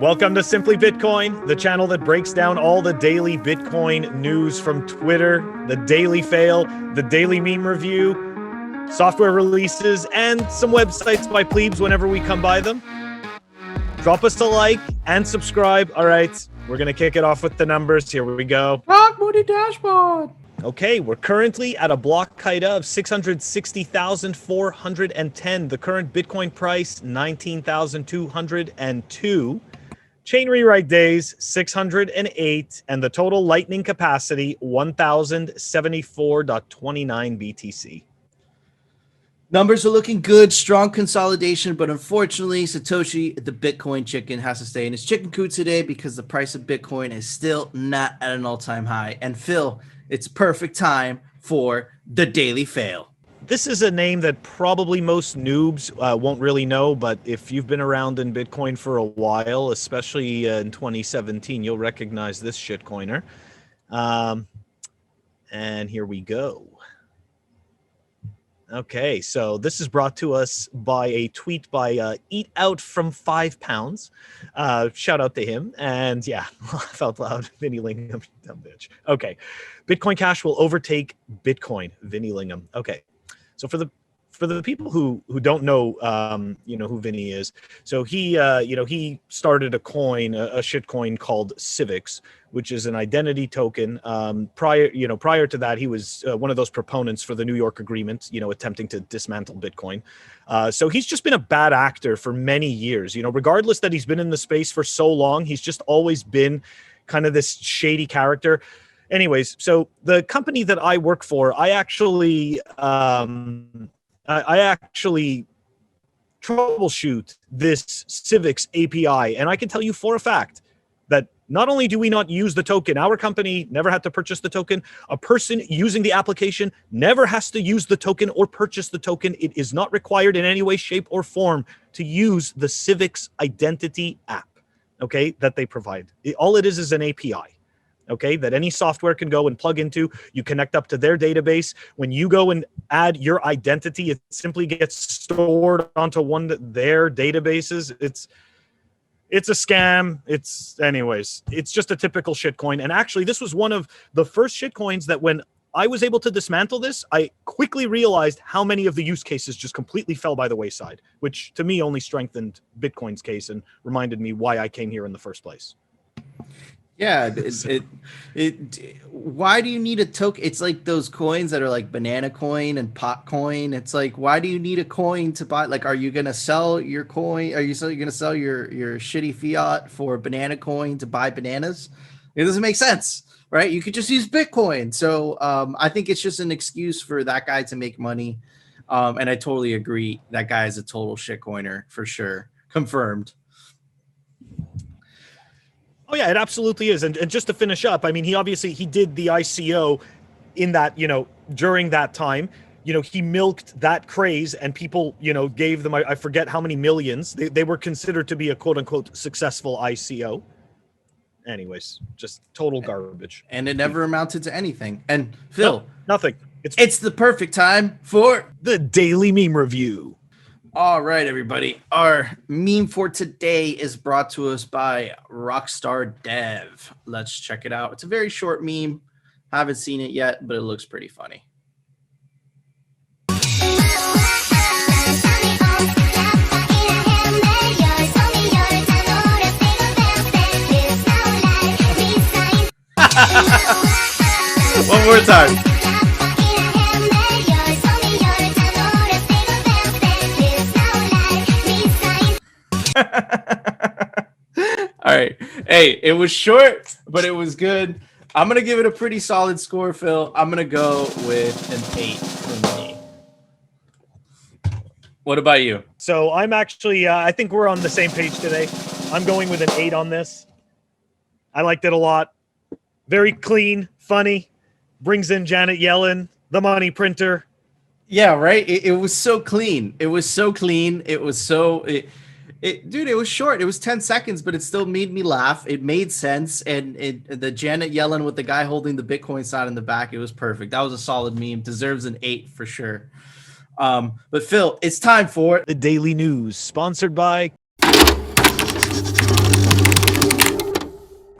Welcome to Simply Bitcoin, the channel that breaks down all the daily Bitcoin news from Twitter, the daily fail, the daily meme review, software releases, and some websites by plebes whenever we come by them. Drop us a like and subscribe. All right, we're going to kick it off with the numbers. Here we go. Rock Moody Dashboard. Okay, we're currently at a block height of 660,410. The current Bitcoin price, 19,202. Chain rewrite days, 608. And the total lightning capacity, 1,074.29 BTC. Numbers are looking good, strong consolidation, but unfortunately, Satoshi, the Bitcoin chicken, has to stay in his chicken coop today because the price of Bitcoin is still not at an all-time high. And Phil, it's perfect time for the daily fail. This is a name that probably most noobs won't really know, but if you've been around in Bitcoin for a while, especially in 2017, you'll recognize this shitcoiner. And here we go. Okay, so this is brought to us by a tweet by Eat Out from £5. Shout out to him. And yeah, laugh out loud. Vinny Lingham, dumb bitch. Okay, Bitcoin Cash will overtake Bitcoin. Vinny Lingham. Okay, so for the people who don't know, who Vinny is. So he, he started a coin, a shit coin called Civics, which is an identity token. Prior to that, he was one of those proponents for the New York Agreement, attempting to dismantle Bitcoin. So he's just been a bad actor for many years, regardless that he's been in the space for so long, he's just always been kind of this shady character. Anyways, so the company that I work for, I actually troubleshoot this Civics API, and I can tell you for a fact that not only do we not use the token, our company never had to purchase the token, a person using the application never has to use the token or purchase the token. It is not required in any way, shape, or form to use the Civics identity app, okay, that they provide. All it is an API. Okay, that any software can go and plug into. You connect up to their database. When you go and add your identity, it simply gets stored onto one of their databases. It's a scam. It's just a typical shitcoin. And actually, this was one of the first shitcoins that when I was able to dismantle this, I quickly realized how many of the use cases just completely fell by the wayside, which to me only strengthened Bitcoin's case and reminded me why I came here in the first place. Yeah, why do you need a token? It's like those coins that are like banana coin and pot coin. It's like, why do you need a coin to buy? Like, are you going to sell your coin? Are you going to sell your shitty fiat for banana coin to buy bananas? It doesn't make sense, right? You could just use Bitcoin. So I think it's just an excuse for that guy to make money. And I totally agree. That guy is a total shitcoiner for sure. Confirmed. Oh yeah, it absolutely is. And just to finish up, I mean, he did the ICO in that, during that time, he milked that craze and people, gave them, I forget how many millions. They were considered to be a quote unquote successful ICO. Anyways, just total garbage. And it never amounted to anything. And Phil, no, nothing. It's the perfect time for the daily meme review. All right, everybody. Our meme for today is brought to us by Rockstar Dev. Let's check it out. It's a very short meme. Haven't seen it yet, but it looks pretty funny. One more time. All right. Hey, it was short, but it was good. I'm going to give it a pretty solid score, Phil. I'm going to go with an 8 from me. What about you? So I'm actually, I think we're on the same page today. I'm going with an 8 on this. I liked it a lot. Very clean, funny, brings in Janet Yellen, the money printer. Yeah, right? It was so clean. It was so clean. It was so... Dude, it was short. It was 10 seconds, but it still made me laugh. It made sense. And the Janet Yellen with the guy holding the Bitcoin sign in the back, it was perfect. That was a solid meme. Deserves an 8 for sure. But Phil, it's time for the daily news, sponsored by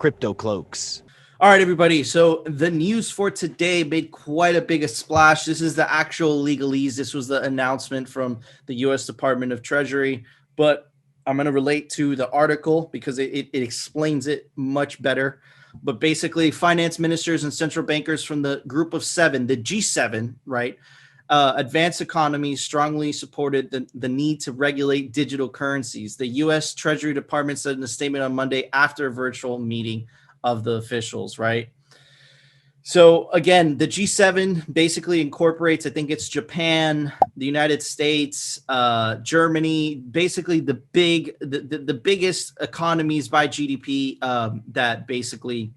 crypto cloaks. All right, everybody. So the news for today made quite a big splash. This is the actual legalese. This was the announcement from the U.S. Department of Treasury, but I'm going to relate to the article because it explains it much better. But basically, finance ministers and central bankers from the group of seven, the G7, right, advanced economies strongly supported the need to regulate digital currencies. The U.S. Treasury Department said in a statement on Monday after a virtual meeting of the officials, right? So again, the G7 basically incorporates, I think it's Japan, the United States, Germany, basically the biggest economies by GDP that basically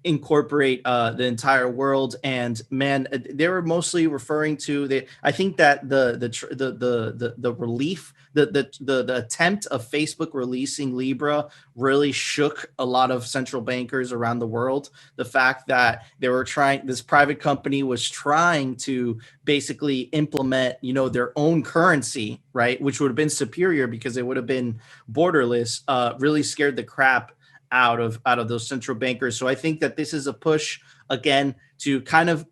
incorporate the entire world. And man, they were mostly referring to I think that the relief, the attempt of Facebook releasing Libra really shook a lot of central bankers around the world. The fact that this private company was trying to basically implement, their own currency, right, which would have been superior because it would have been borderless, really scared the crap out of those central bankers. So I think that this is a push again to kind of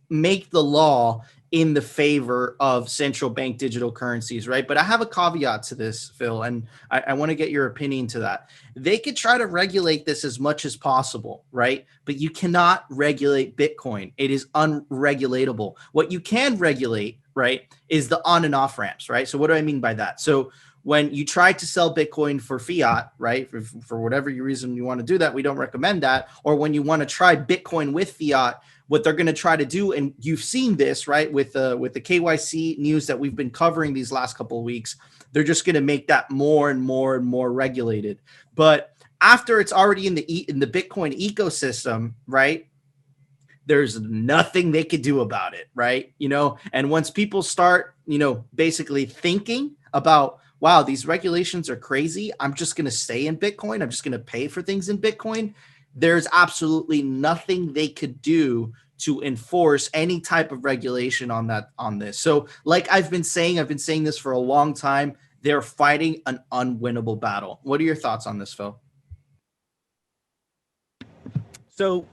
make the law in the favor of central bank digital currencies, right? But I have a caveat to this, Phil, and I want to get your opinion to that. They could try to regulate this as much as possible, right? But you cannot regulate Bitcoin. It is unregulatable. What you can regulate, right, is the on and off ramps, right? So what do I mean by that? So when you try to sell Bitcoin for fiat, right, for whatever reason you want to do that, we don't recommend that. Or when you want to try Bitcoin with fiat, what they're going to try to do, and you've seen this, right, with the KYC news that we've been covering these last couple of weeks, they're just going to make that more and more and more regulated. But after it's already in the Bitcoin ecosystem, right, there's nothing they could do about it, right? And once people start, basically thinking about, wow, these regulations are crazy, I'm just going to stay in Bitcoin, I'm just going to pay for things in Bitcoin, there's absolutely nothing they could do to enforce any type of regulation on this. So like I've been saying this for a long time, they're fighting an unwinnable battle. What are your thoughts on this, Phil? So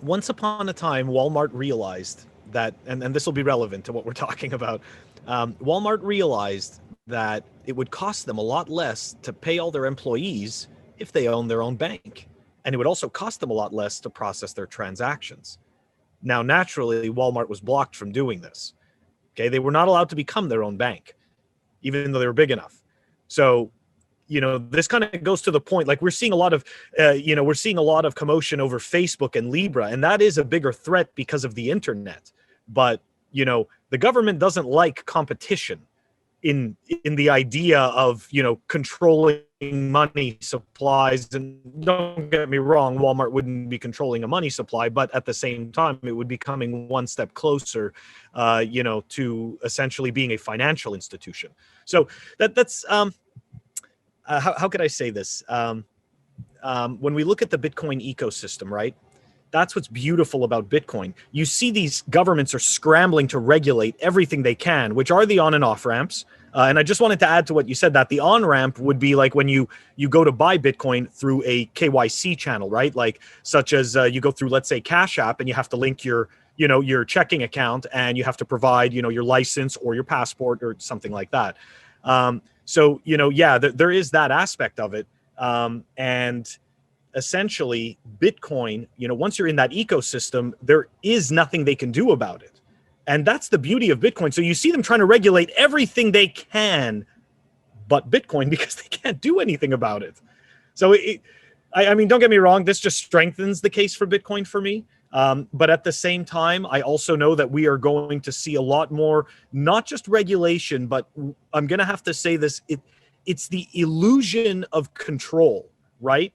once upon a time, Walmart realized that, and this will be relevant to what we're talking about, Walmart realized that it would cost them a lot less to pay all their employees if they own their own bank. And it would also cost them a lot less to process their transactions. Now, naturally, Walmart was blocked from doing this. Okay, they were not allowed to become their own bank, even though they were big enough. So, this kind of goes to the point, like we're seeing a lot of commotion over Facebook and Libra, and that is a bigger threat because of the internet. But, the government doesn't like competition in the idea of, controlling money supplies. And don't get me wrong, Walmart wouldn't be controlling a money supply, but at the same time, it would be coming one step closer, to essentially being a financial institution. So that's how could I say this? When we look at the Bitcoin ecosystem, right? That's what's beautiful about Bitcoin. You see these governments are scrambling to regulate everything they can, which are the on and off ramps. And I just wanted to add to what you said, that the on ramp would be like when you go to buy Bitcoin through a KYC channel, right? Like such as you go through, let's say, Cash App, and you have to link your checking account, and you have to provide, your license or your passport or something like that. So, there is that aspect of it. And essentially Bitcoin, once you're in that ecosystem, there is nothing they can do about it. And that's the beauty of Bitcoin. So you see them trying to regulate everything they can but Bitcoin because they can't do anything about it. So I mean, don't get me wrong, this just strengthens the case for Bitcoin for me. But at the same time, I also know that we are going to see a lot more, not just regulation, but I'm going to have to say this, it's the illusion of control, right?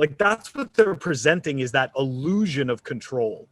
Like that's what they're presenting, is that illusion of control.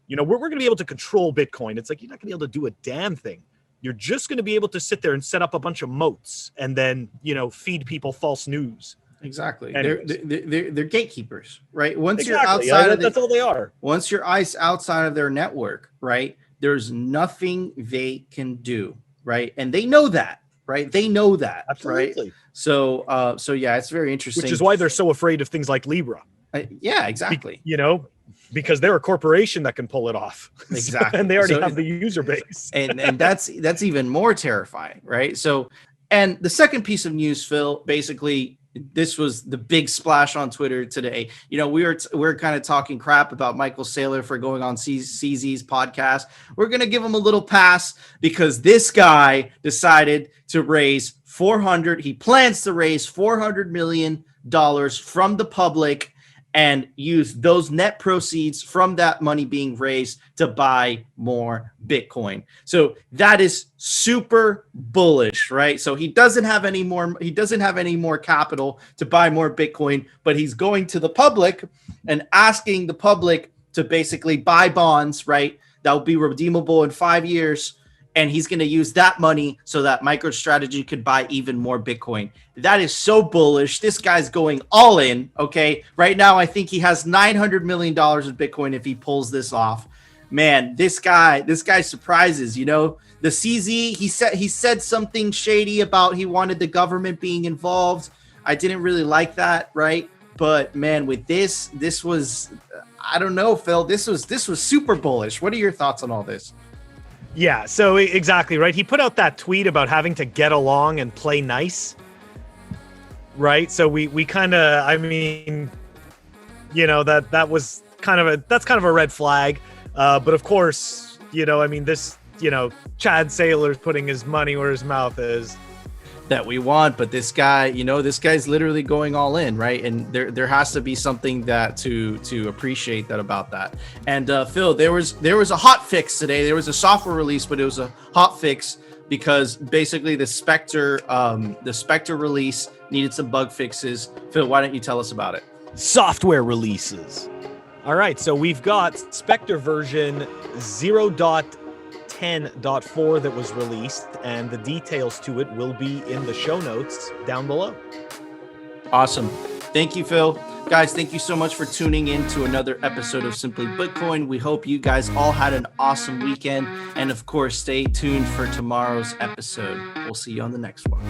We're going to be able to control Bitcoin. It's like, you're not going to be able to do a damn thing. You're just going to be able to sit there and set up a bunch of moats and then, feed people false news. Exactly. They're gatekeepers, right? Once exactly. You're outside that's all they are. Once you're outside of their network, right? There's nothing they can do, right? And they know that. right? They know that, Absolutely. right? So yeah, it's very interesting. Which is why they're so afraid of things like Libra. Yeah, exactly. Because they're a corporation that can pull it off. Exactly. And they already have the user base. and that's even more terrifying, right? So, and the second piece of news, Phil, basically, this was the big splash on Twitter today. We're kind of talking crap about Michael Saylor for going on CZ's podcast. We're going to give him a little pass because this guy decided to raise he plans to raise $400 million from the public and use those net proceeds from that money being raised to buy more Bitcoin. So that is super bullish, right? So he doesn't have any more capital to buy more Bitcoin, but he's going to the public and asking the public to basically buy bonds, right? That will be redeemable in 5 years. And he's going to use that money so that MicroStrategy could buy even more Bitcoin. That is so bullish. This guy's going all in, okay? Right now, I think he has $900 million in Bitcoin if he pulls this off. Man, this guy surprises, The CZ, he said something shady about he wanted the government being involved. I didn't really like that, right? But man, with this was, I don't know, Phil, this was super bullish. What are your thoughts on all this? Yeah, so exactly, right? He put out that tweet about having to get along and play nice, right? So we kind of, that was kind of a red flag. But of course, Chad Saylor's putting his money where his mouth is. That we want, but this guy's literally going all in, right? And there has to be something that to appreciate that about that. And Phil, there was a hotfix today. There was a software release, but it was a hotfix because basically the Specter release needed some bug fixes. Phil, why don't you tell us about it? Software releases. All right, so we've got Specter version 0.10.4 that was released, and the details to it will be in the show notes down below. Awesome. Thank you, Phil. Guys, thank you so much for tuning in to another episode of Simply Bitcoin. We hope you guys all had an awesome weekend. And of course, stay tuned for tomorrow's episode. We'll see you on the next one.